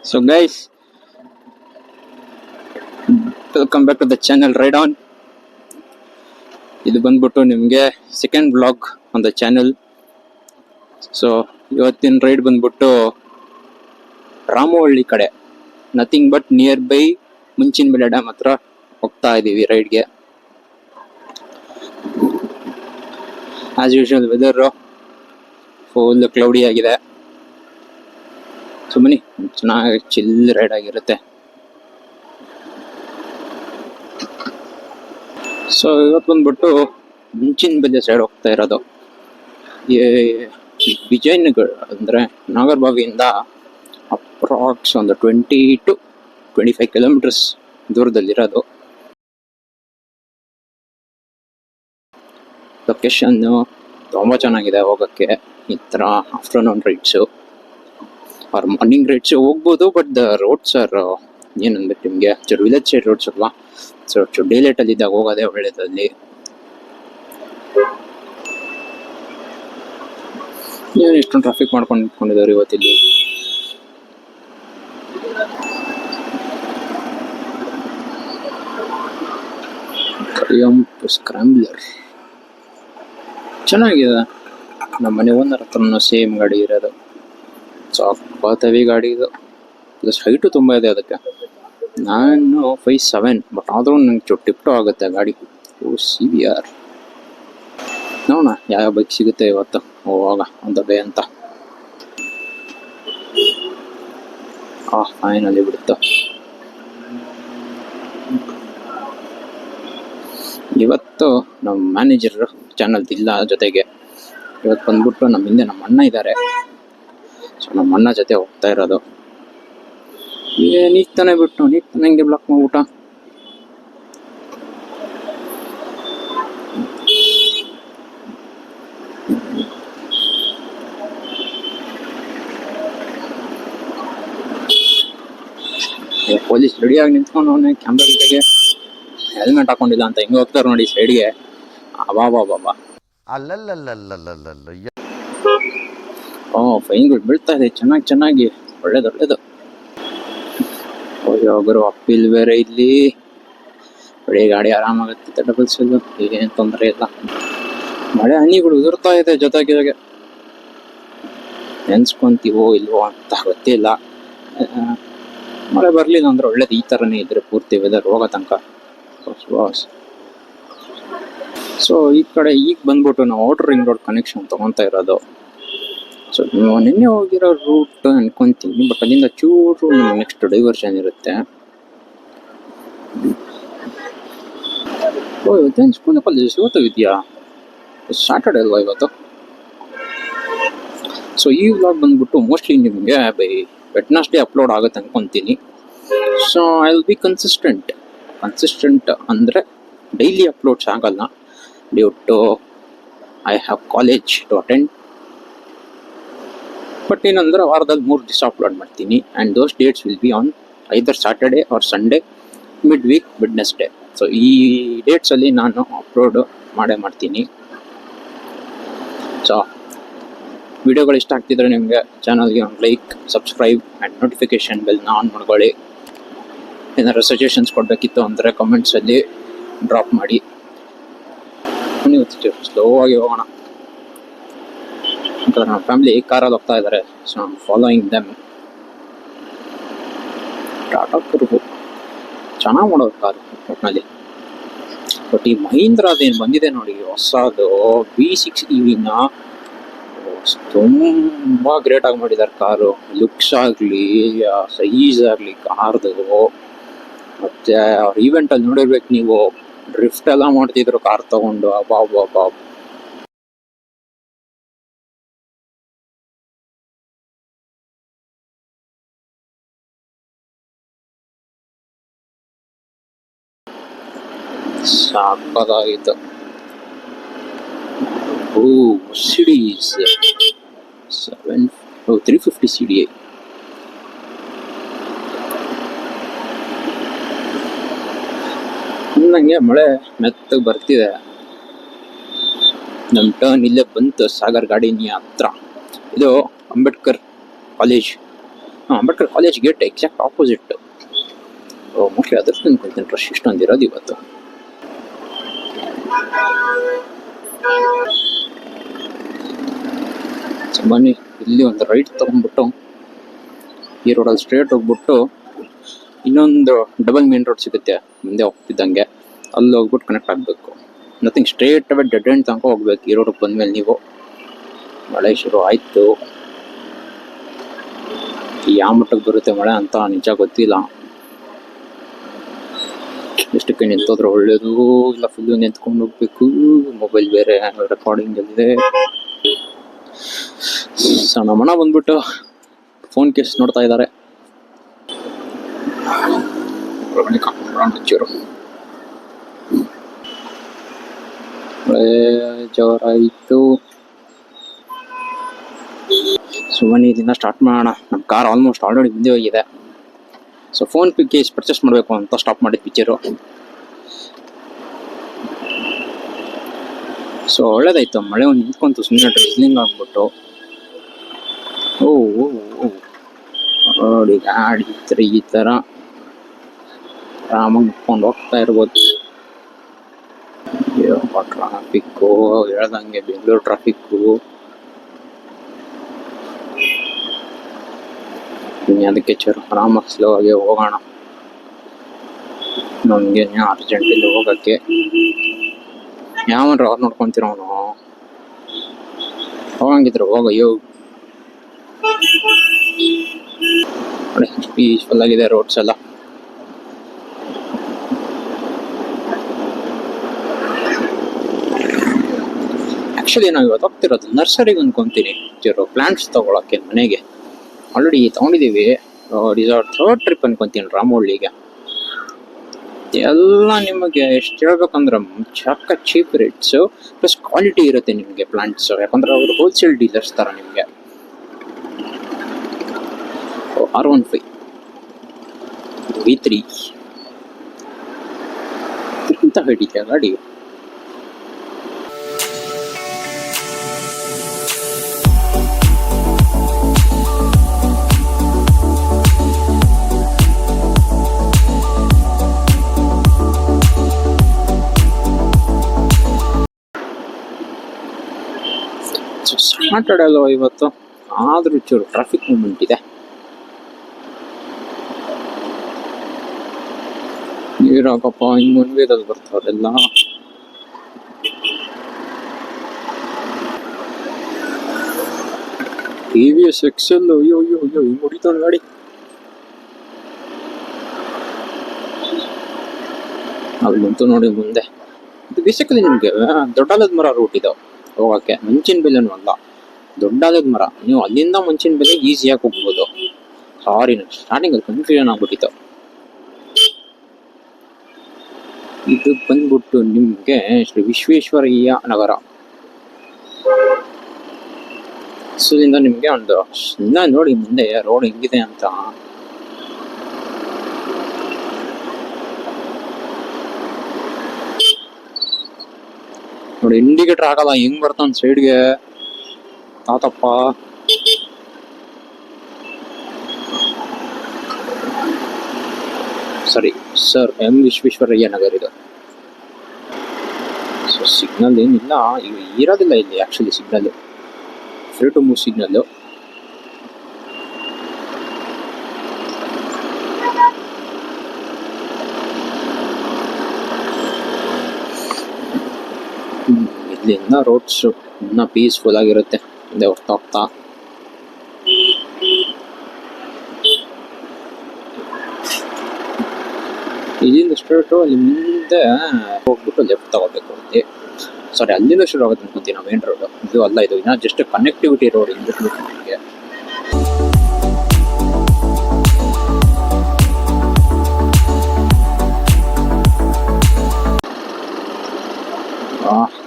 So guys, welcome back to the channel Ride On. ಇದು ಬಂದ್ಬಿಟ್ಟು ನಿಮಗೆ second vlog on the channel. So ಇವತ್ತಿನ ride ಬಂದ್ಬಿಟ್ಟು ರಾಮವಳ್ಳಿ ಕಡೆ, nothing but nearby Manchanabele dam ಹತ್ರ ಹೋಗ್ತಾ ಇದೀವಿ ರೈಡ್ಗೆ. As usual weather full cloudy ಆಗಿದೆ. ಸೊ ಬನ್ನಿ, ಚೆನ್ನಾಗಿ ಚಿಲ್ ರೈಡ್ ಆಗಿರುತ್ತೆ. ಸೊ ಇವತ್ತು ಬಂದ್ಬಿಟ್ಟು ಮುಂಚಿನಬೆಲೆ ಸೈಡ್ ಹೋಗ್ತಾ ಇರೋದು. ವಿಜಯನಗರ ಅಂದರೆ ನಾಗರಬಾವಿಯಿಂದ ಅಪ್ರಾಕ್ಸ್ ಒಂದು 20 to 25 ಕಿಲೋಮೀಟರ್ಸ್ ದೂರದಲ್ಲಿರೋದು. ಲೊಕೇಶನ್ ತುಂಬ ಚೆನ್ನಾಗಿದೆ ಹೋಗೋಕ್ಕೆ. ಈ ಥರ afternoon rides or morning rides ಹೋಗ್ಬೋದು, ಬಟ್ ದ ರೋಡ್ಸ್ ಆರ್ ಏನನ್ಬೇಕು ನಿಮಗೆ, ಚೂರು ವಿಲೇಜ್ ಸೈಡ್ ರೋಡ್ಸ್ ಅಲ್ವಾ. ಸೊ ಡೇ ಲೈಟಲ್ಲಿ ಇದ್ದಾಗ ಹೋಗೋದೇ ಒಳ್ಳೇದಲ್ಲಿ. ಏನು ಇಷ್ಟೊಂದು ಟ್ರಾಫಿಕ್ ಮಾಡ್ಕೊಂಡು ನಿಂತ್ಕೊಂಡಿದ್ದಾರೆ ಇವತ್ತಿಲ್ಲಿ. ಸ್ಕ್ರಾಂಬ್ಲರ್ ಚೆನ್ನಾಗಿದೆ. ನಮ್ಮ ಮನೆ ಓನರ್ ಹತ್ರನೂ ಸೇಮ್ ಗಾಡಿ ಇರೋದು. ಸಖತ್ ಹೆವಿ ಗಾಡಿ ಇದು, ಪ್ಲಸ್ ಹೈಟು ತುಂಬ ಇದೆ ಅದಕ್ಕೆ. ನಾನು 5'7", ಬಟ್ ಆದ್ರೂ ನಂಗೆ ಟಿಪ್ಟೋ ಆಗುತ್ತೆ ಗಾಡಿ. CBR ನೋಡೋಣ ಯಾವ ಬೈಕ್ ಸಿಗುತ್ತೆ ಇವತ್ತು ಹೋಗುವಾಗ ಒಂದು ಬೇ ಅಂತ. ಫೈನಲಿ ಬಿಡುತ್ತೆ. ಇವತ್ತು ನಮ್ಮ ಮ್ಯಾನೇಜರ್ ಚಾನಲ್ ಇಲ್ಲ ಜೊತೆಗೆ. ಇವತ್ತು ಬಂದ್ಬಿಟ್ಟು ನಮ್ಮ ಹಿಂದೆ ನಮ್ಮ ಅಣ್ಣ ಇದ್ದಾರೆ. ಸೊ ನಮ್ಮ ಅಣ್ಣ ಜೊತೆ ಹೋಗ್ತಾ ಇರೋದು. ನೀಗ್ ತಾನೇ ಬಿಟ್ಟು ನೀಗ್ ತಾನೇ ಹಿಂಗೆ ಬ್ಲಾಕ್ ಮಾಡ್ಬಿಟ್ಟ. ಪೊಲೀಸ್ ರೆಡಿಯಾಗಿ ನಿಂತ್ಕೊಂಡು ಅವನೇ ಕ್ಯಾಮ್ರಾ ಜೊತೆಗೆ ಹೆಲ್ಮೆಟ್ ಹಾಕೊಂಡಿಲ್ಲ ಅಂತ ಹಿಂಗೆ ಹೋಗ್ತಾರೆ ನೋಡಿ ಸೈಡ್ಗೆ. ಅಬಾಬಾಬಾ, ಫೈನ್ಗಳು ಬೀಳ್ತಾ ಇದೆ ಚೆನ್ನಾಗಿ. ಒಳ್ಳೇದು. ಹೋಗೋರು ಅಪ್ಪಿಲ್ ಬೇರೆ ಇಲ್ಲಿ. ಒಳ್ಳೆ ಗಾಡಿ ಆರಾಮಾಗುತ್ತೆ, ಡಬಲ್ಸ್ ಏನು ತೊಂದರೆ ಇಲ್ಲ. ಮಳೆ ಹನಿಗಳು ಉದುರ್ತಾ ಇದೆ ಜೊತೆಗೆ. ನೆನ್ಸ್ಕೊಂತೀವೋ ಇಲ್ವೋ ಅಂತ ಗೊತ್ತಿಲ್ಲ. ಮಳೆ ಬರಲಿಲ್ಲ ಅಂದ್ರೆ ಒಳ್ಳೇದು. ಈ ಥರನೇ ಇದ್ರೆ ಪೂರ್ತಿ ವೆದರ್ ಹೋಗೋ ತನಕ ಬಾಸ್. ಸೊ ಈ ಕಡೆ ಈಗ ಬಂದ್ಬಿಟ್ಟು ನಾವು ಔಟರ್ ರಿಂಗ್ ರೋಡ್ ಕನೆಕ್ಷನ್ ತೊಗೊತಾ ಇರೋದು. ಸೊ ನೀವು ನಿನ್ನೆ ಹೋಗಿರೋ ರೂಟ್ ಅನ್ಕೊಂತೀನಿ, ಬಟ್ ಅಲ್ಲಿಂದ ಚೂರು ನೆಕ್ಸ್ಟ್ ಡೈವರ್ಷನ್ ಇರುತ್ತೆ. ಇವತ್ತೇನು ಸ್ಕೂಲ್ ಕಾಲೇಜಸ್ ಇವತ್ತು ಇದೆಯಾ? ಸ್ಯಾಟರ್ಡೆ ಅಲ್ವಾ ಇವತ್ತು? ಸೊ ಈ ವ್ಲಾಗ್ ಬಂದ್ಬಿಟ್ಟು ಮೋಸ್ಟ್ಲಿ ನಿಮಗೆ ಬೈ ವೆಡ್ನಸ್ಡೇ ಅಪ್ಲೋಡ್ ಆಗುತ್ತೆ ಅನ್ಕೊಂತೀನಿ. So I will be consistent ಅಂದರೆ ಡೈಲಿ ಅಪ್ಲೋಡ್ಸ್ ಆಗಲ್ಲ, due to I have college to attend. But ಏನಂದ್ರೆ ವಾರದಲ್ಲಿ 3 ದಿವಸ ಅಪ್ಲೋಡ್ ಮಾಡ್ತೀನಿ. And those dates will be on either Saturday or Sunday, mid week Wednesday. So ಈ ಡೇಟ್ಸಲ್ಲಿ ನಾನು ಅಪ್ಲೋಡ್ ಮಾಡ್ತೀನಿ. ಸೊ ವಿಡಿಯೋಗಳು ಇಷ್ಟ ಆಗ್ತಿದ್ರೆ ನಿಮಗೆ ಚಾನಲ್ಗೆ ಒಂದು ಲೈಕ್, ಸಬ್ಸ್ಕ್ರೈಬ್ ಆ್ಯಂಡ್ ನೋಟಿಫಿಕೇಷನ್ ಬೆಲ್ನ ಆನ್ ಮಾಡ್ಕೊಳ್ಳಿ. ಏನಾದ್ರು ಸಜೆಷನ್ಸ್ ಕೊಡಬೇಕಿತ್ತು ಅಂದರೆ ಕಮೆಂಟ್ಸಲ್ಲಿ ಡ್ರಾಪ್ ಮಾಡಿ. ಇವತ್ತು ಸ್ಲೋ ಆಗಿ ಹೋಗೋಣ ಅಂತ ನಮ್ಮ ಫ್ಯಾಮಿಲಿ ಕಾರಲ್ಲಿ ಹೋಗ್ತಾ ಇದ್ದಾರೆ. So I am following them. Tata ಕರ್ವು ಚೆನ್ನಾಗಿ ಮಾಡೋದು ಕಾರು ಒಟ್ಟಿನಲ್ಲಿ. ಬಟ್ ಈ ಮಹೀಂದ್ರ ಅದೇನು ಬಂದಿದೆ ನೋಡಿ ಹೊಸದು V6 EVನ, ತುಂಬ ಗ್ರೇಟ್ ಆಗಿ ಮಾಡಿದ್ದಾರೆ ಕಾರು. ಲುಕ್ಸ್ ಆಗಲಿ, ಸೈಜ್ ಆಗಲಿ ಕಾರ್ದು. ಮತ್ತೆ ಅವ್ರ ಈವೆಂಟಲ್ಲಿ ನೋಡಿರ್ಬೇಕು ನೀವು, ಡ್ರಿಫ್ಟ್ ಎಲ್ಲ ಮಾಡ್ತಿದ್ರು ಕಾರ್ ತಗೊಂಡು. ಅಬ್ಬಾ ಸಾಕಾಗಿತ್ತು. Mercedes 350 CDI. ನಂಗೆ ಮಳೆ ಮೆತ್ತಗೆ ಬರ್ತಿದೆ. ನಮ್ಮ ಟರ್ನ್ ಇಲ್ಲೇ ಬಂತು, ಸಾಗರ್ ಗಾರ್ಡನ್ ಹತ್ರ. ಇದು Ambedkar college Ambedkar college gate exact opposite. Mostly ಅದಕ್ಕೆ ಅನ್ಕೊಳ್ತೀನಿ ರಶ್ ಇಷ್ಟೊಂದಿರೋದು ಇವತ್ತು. ಬನ್ನಿ, ಇಲ್ಲಿ ಒಂದು ರೈಟ್ ತಗೊಂಡ್ಬಿಟ್ಟು ಈ ರೋಡಲ್ಲಿ ಸ್ಟ್ರೇಟ್ ಹೋಗ್ಬಿಟ್ಟು ಇನ್ನೊಂದು ಡಬಲ್ ಮೇನ್ ರೋಡ್ ಸಿಗುತ್ತೆ ಮುಂದೆ ಹೋಗ್ತಿದ್ದಂಗೆ, ಅಲ್ಲಿ ಹೋಗ್ಬಿಟ್ಟು ಕನೆಕ್ಟ್ ಆಗಬೇಕು. Nothing, straight away dead end ತನಕ ಹೋಗ್ಬೇಕು. ಈ ರೋಡಿಗೆ ಬಂದ್ಮೇಲೆ ನೀವು ಮಳೆ ಶುರು ಆಯಿತು. ಯಾವ ಮಟ್ಟಕ್ಕೆ ಬರುತ್ತೆ ಮಳೆ ಅಂತ ನಿಜ ಗೊತ್ತಿಲ್ಲ. ಎಷ್ಟಕ್ಕೆ ನಿಂತೋದ್ರೆ ಒಳ್ಳೇದು, ಇಲ್ಲ ಫುಲ್ಲು ನಿಂತ್ಕೊಂಡು ಹೋಗ್ಬೇಕು. ಮೊಬೈಲ್ ಬೇರೆ ರೆಕಾರ್ಡಿಂಗ್ ಅಲ್ಲಿದೆ. ನಮ್ಮಣ್ಣ ಬಂದ್ಬಿಟ್ಟು ಫೋನ್ ಕೇಸ್ ನೋಡ್ತಾ ಇದ್ದಾರೆ. ಜೋರಾಯಿತು. ಸುಮ್ಮನೆ ಇದನ್ನ ಸ್ಟಾರ್ಟ್ ಮಾಡೋಣ. ನಮ್ಮ ಕಾರ್ ಆಲ್ಮೋಸ್ಟ್ ಆಲ್ರೆಡಿ ಮುಂದೆ ಹೋಗಿದೆ. ಸೊ ಫೋನ್ ಕೇಸ್ ಪರ್ಚೇಸ್ ಮಾಡಬೇಕು ಅಂತ ಸ್ಟಾಪ್ ಮಾಡಿದ ಪಿಕ್ಚರು. ಸೊ ಒಳ್ಳೇದಾಯ್ತು, ಮಳೆ ಒಂದು ನಿಂತ್ಕೊಂತು. ಸುಮ್ಮನೆ ಡ್ರಿಸ್ಲಿಂಗ್ ಆಗ್ಬಿಟ್ಟು ನೋಡಿ ಗಾಡಿ ಈ ಥರ ಆರಾಮಾಗಿ ಮುಟ್ಕೊಂಡು ಹೋಗ್ತಾ ಇರ್ಬೋದು. ಟ್ರಾಫಿಕ್ಕು ಹೇಳ್ದಂಗೆ ಬೆಂಗಳೂರು ಟ್ರಾಫಿಕ್ಕು. ಅದಕ್ಕೆ ಆರಾಮಾಗಿ ಸ್ಲೋ ಆಗಿ ಹೋಗೋಣ. ನಮಗೆ ಅರ್ಜೆಂಟಿಲ್ಲಿ ಹೋಗೋಕ್ಕೆ. ಯಾವನ್ರ ಅವ್ರು ನೋಡ್ಕೊಂತಿರೋನು ಹೋಗಂಗಿದ್ರು ಹೋಗಯ್ಯೋ. ನೋಡಿ ಪೀಸ್ಫುಲ್ ಆಗಿದೆ ರೋಡ್ಸ್ ಎಲ್ಲ. ಆ್ಯಕ್ಚುಲಿ ನಾವು ಇವತ್ತು ಹೋಗ್ತಿರೋದು ನರ್ಸರಿಗೆ ಅನ್ಕೊಂತೀನಿ, ಪ್ಲಾಂಟ್ಸ್ ತೊಗೊಳಕ್ಕೆ. ಮನೆಗೆ ಆಲ್ರೆಡಿ ತೊಗೊಂಡಿದ್ದೀವಿ. ರಿಸಾರ್ಟ್ ಥರ್ಡ್ ಟ್ರಿಪ್ ಅನ್ಕೊಂತೀನಿ ರಾಮೋಳ್ಳಿಗೆ. ಎಲ್ಲ ನಿಮಗೆ ಎಷ್ಟು ಹೇಳ್ಬೇಕಂದ್ರೆ ಚಕ್ಕ ಚೀಪ್ ರೇಟ್ಸು ಪ್ಲಸ್ ಕ್ವಾಲಿಟಿ ಇರುತ್ತೆ ನಿಮಗೆ ಪ್ಲಾಂಟ್ಸ್. ಯಾಕಂದ್ರೆ ಅವರು ಹೋಲ್ಸೇಲ್ ಡೀಲರ್ಸ್ ಥರ ನಿಮಗೆ. R15 V3 ಇಂಥ ಹಿಡಿಕೆ ಗಾಡಿ. ಸಾಟರ್ಡೆ ಅಲ್ವಾ ಇವತ್ತು, ಆದ್ರೂ ಚೂರು ಟ್ರಾಫಿಕ್ ಮೂವ್ಮೆಂಟ್ ಇದೆ. ನೀರಾಗಪ್ಪ ಹಿಂಗ್ ಮುನ್ವೇದಲ್ಲಿ ಬರ್ತಾರೆಲ್ಲ. TVS XL ಅಯ್ಯೋ ಅಯ್ಯೋ ಅಯ್ಯೋ ಹಿಂಗ್ ಹೊಡಿತಾನೆ ಗಾಡಿ. ಅಲ್ಲಂತೂ ನೋಡಿ ಮುಂದೆ ಇದು ಬೇಸಿಕಲಿ ನಿಮಗೆ ದೊಡ್ಡಾಲದ ಮರ ರೂಟ್ ಇದಾವೆ ಹೋಗಕ್ಕೆ. ಮಂಚಿನ ಬೆಲೆನೂ ಅಲ್ಲ, ದೊಡ್ಡಾಲದ ಮರ. ನೀವು ಅಲ್ಲಿಂದ ಮಂಚಿನ ಬೆಲೆ ಈಸಿಯಾಗಿ ಹೋಗ್ಬೋದು. ಸಾರಿ, ಸ್ಟಾರ್ಟಿಂಗ್ ಅಲ್ಲಿ ಕನ್ಫ್ಯೂಷನ್ ಆಗ್ಬಿಟ್ಟಿತ್ತು. ಇದು ಬಂದ್ಬಿಟ್ಟು ನಿಮ್ಗೆ ಶ್ರೀ ವಿಶ್ವೇಶ್ವರಯ್ಯ ನಗರ. ಸುಲಿಂದ ನಿಮ್ಗೆ ಒಂದು ನೋಡಿ ಮುಂದೆ ರೋಡ್ ಹೆಂಗಿದೆ ಅಂತ. ನೋಡಿ ಇಂಡಿಕೇಟರ್ ಆಗಲ್ಲ, ಹೆಂಗ್ ಬರ್ತಾನ ಸೈಡ್ಗೆ ತಾತಪ್ಪ. ಸರಿ ಸರ್, ಎಂ ವಿಶ್ವೇಶ್ವರಯ್ಯ ನಗರ ಇದು. ಸೊ ಸಿಗ್ನಲ್ ಏನಿಲ್ಲ, ಈಗ ಇರೋದಿಲ್ಲ ಇಲ್ಲಿ actually signal. Free to move signal. ಇಲ್ಲಿಂದ ರೋಡ್ಸು ಇನ್ನೂ ಪೀಸ್ಫುಲ್ ಆಗಿರುತ್ತೆ ಮುಂದೆ ಹೋಗ್ತಾ ಹೋಗ್ತಾ. ಇಲ್ಲಿಂದ ಸ್ಟ್ರೇಟು ಅಲ್ಲಿ ಮುಂದೆ ಹೋಗ್ಬಿಟ್ಟು ಲೆಫ್ಟ್ ತಗೋಬೇಕು ಅಲ್ಲಿ. ಸಾರಿ, ಅಲ್ಲಿಂದ ಶುರು ಆಗುತ್ತೆ ಅನ್ಕೊಂತೀನಿ ಮೇನ್ ರೋಡ್. ಇದು ಅಲ್ಲ, ಇದು ಇನ್ನ ಜಸ್ಟ್ ಕನೆಕ್ಟಿವಿಟಿ ರೋಡ್ ಇಂಬಿಟ್ಬಿಟ್ಟು ನಿಮಗೆ.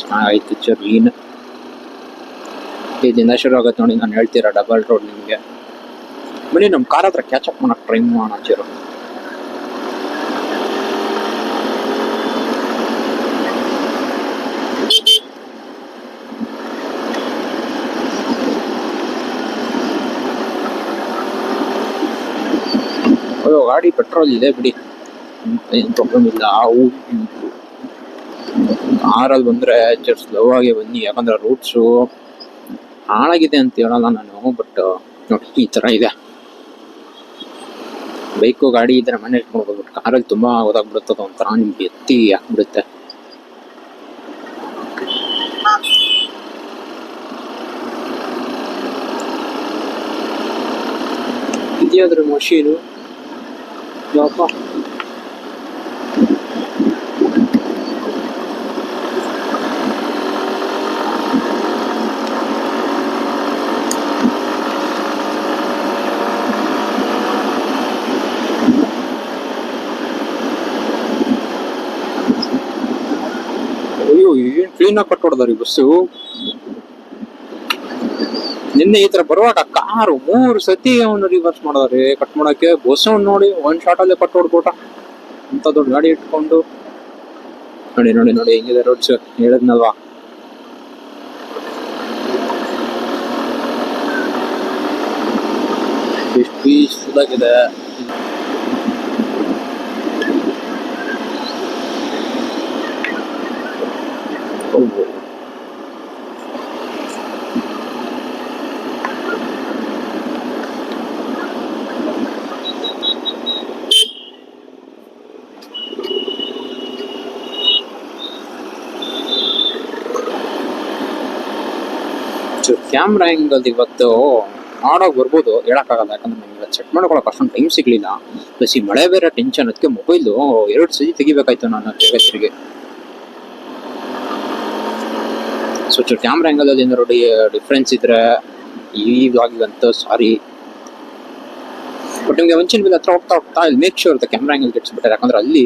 ಚೆನ್ನಾಗೈತೆ ಚರ್ಲೀನ್. ಇಲ್ಲಿಂದ ಶುರು ಆಗುತ್ತೆ ನೋಡಿ, ನಾನು ಹೇಳ್ತೀರಾ ಡಬಲ್ ರೋಡ್ ನಿಮಗೆ. ಬನ್ನಿ ನಮ್ಮ ಕಾರ್ ಹತ್ರ ಕ್ಯಾಚಪ್ ಮಾಡಕ್ಕೆ ಟ್ರೈ ಮಾಡೋಣ ಚೇರು. ಗಾಡಿ ಪೆಟ್ರೋಲ್ ಇದೆ ಬಿಡಿ, ಏನು ಪ್ರಾಬ್ಲಮ್ ಇಲ್ಲ. ಕಾರಲ್ಲಿ ಬಂದರೆ ಜಸ್ಟ್ ಸ್ಲೋ ಆಗಿ ಬನ್ನಿ, ಯಾಕಂದರೆ ರೂಟ್ಸು ಹಾಳಾಗಿದೆ ಅಂತ ಹೇಳಲ್ಲ ನಾನು, ಬಟ್ ನೋಡಿ ಈ ಥರ ಇದೆ. ಬೈಕು ಗಾಡಿ ಇದ್ರೆ ಮ್ಯಾನೇಜ್ ಮಾಡ್ಬೋದು, ಬಟ್ ಕಾರಲ್ಲಿ ತುಂಬ ಓದಾಗ್ಬಿಡುತ್ತದೆ, ಒಂಥರ ನಿಮ್ಗೆ ಎತ್ತಿ ಹಾಕ್ಬಿಡುತ್ತೆ. ಇದ್ಯಾವ್ದ್ರ ಮಷೀನು ಯಾಪ, ಅಯ್ಯೋ ಏನ್ ಕ್ಲೀನಾಗಿ ಕಟ್ಟೋಡ್ದಾರಿ ಬಸ್ಸು. ನಿನ್ನೆ ಈ ತರ ಬರುವಾಗ ಕಾರು 3 ಸತಿ ಅವನು ರಿವರ್ಸ್ ಮಾಡೋದ್ರಿ ಕಟ್ ಮಾಡಕ್ಕೆ. ಬಸ್ ನೋಡಿ ಒಂದ್ ಶಾರ್ಟ್ ಅಲ್ಲೇ ಕಟ್ ಹೊಡ್ಬೋಟ ಅಂತ ದೊಡ್ಡ ಗಾಡಿ ಇಟ್ಕೊಂಡು. ನೋಡಿ ನೋಡಿ ನೋಡಿ ಹೆಂಗಿದೆ ರೋಡ್ಸ್, ಹೇಳದ್ನಲ್ವಾ. ಎಷ್ಟು ಪೀಸ್ಫುಲ್ ಆಗಿದೆ. ಕ್ಯಾಮ್ರಾ ಆ್ಯಂಗಲ್ ಇವತ್ತು ಆಡೋಗಿ ಬರ್ಬೋದು, ಹೇಳಕ್ಕಾಗಲ್ಲ. ಯಾಕಂದ್ರೆ ನನಗೆ ಸೆಟ್ ಮಾಡ್ಕೊಳಕ್ಕೆ ಅಷ್ಟೊಂದು ಟೈಮ್ ಸಿಗ್ಲಿಲ್ಲ. ಪ್ಲಸ್ ಈ ಮಳೆ ಬೇರೆ ಟೆನ್ಷನ್, ಅದಕ್ಕೆ ಮೊಬೈಲು 2 ಸತಿ ತೆಗಿಬೇಕಾಯ್ತು ನಾನು ತಿರುಗಿ. ಸೊ ಕ್ಯಾಮ್ರಾ ಆ್ಯಂಗಲ್ ಅಲ್ಲಿ ನೋಡಿ ಡಿಫ್ರೆನ್ಸ್ ಇದ್ರೆ ಈ ವ್ಲಾಗಿಗಂತೂ ಸಾರಿ. ಬಟ್ ನಿಮಗೆ ಒಂಚಿನ ಬಿಲ್ ಹತ್ರ ಹೋಗ್ತಾ ಹೋಗ್ತಾ ಇಲ್ಲಿ ಮೇಕ್ ಶೂರ್ ಕ್ಯಾಮ್ರಾ ಆ್ಯಂಗಲ್ ಕೆಡ್ಸ್ಬಿಟ್ಟಾರೆ. ಯಾಕಂದ್ರೆ ಅಲ್ಲಿ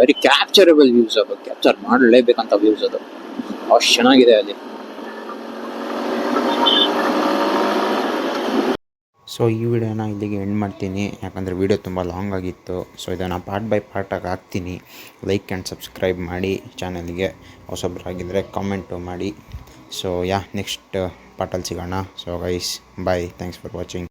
ವೆರಿ ಕ್ಯಾಪ್ಚರಬಲ್ ವ್ಯೂಸ್, ಅದು ಕ್ಯಾಪ್ಚರ್ ಮಾಡಲೇಬೇಕಂತ ವ್ಯೂಸ್, ಅದು ಅಷ್ಟು ಚೆನ್ನಾಗಿದೆ ಅಲ್ಲಿ. ಸೊ ಈ ವಿಡಿಯೋನ ಇಲ್ಲಿಗೆ ಎಂಡ್ ಮಾಡ್ತೀನಿ, ಯಾಕಂದರೆ ವಿಡಿಯೋ ತುಂಬ ಲಾಂಗ್ ಆಗಿತ್ತು. ಸೊ ಇದನ್ನು ಪಾರ್ಟ್ ಬೈ ಪಾರ್ಟಾಗಿ ಹಾಕ್ತೀನಿ. ಲೈಕ್ ಆ್ಯಂಡ್ ಸಬ್ಸ್ಕ್ರೈಬ್ ಮಾಡಿ ಚಾನಲ್ಗೆ, ಹೊಸಬ್ರಾಗಿದ್ದರೆ ಕಾಮೆಂಟು ಮಾಡಿ. ಸೊ ನೆಕ್ಸ್ಟ್ ಪಾರ್ಟಲ್ಲಿ ಸಿಗೋಣ. So guys bye, thanks for watching.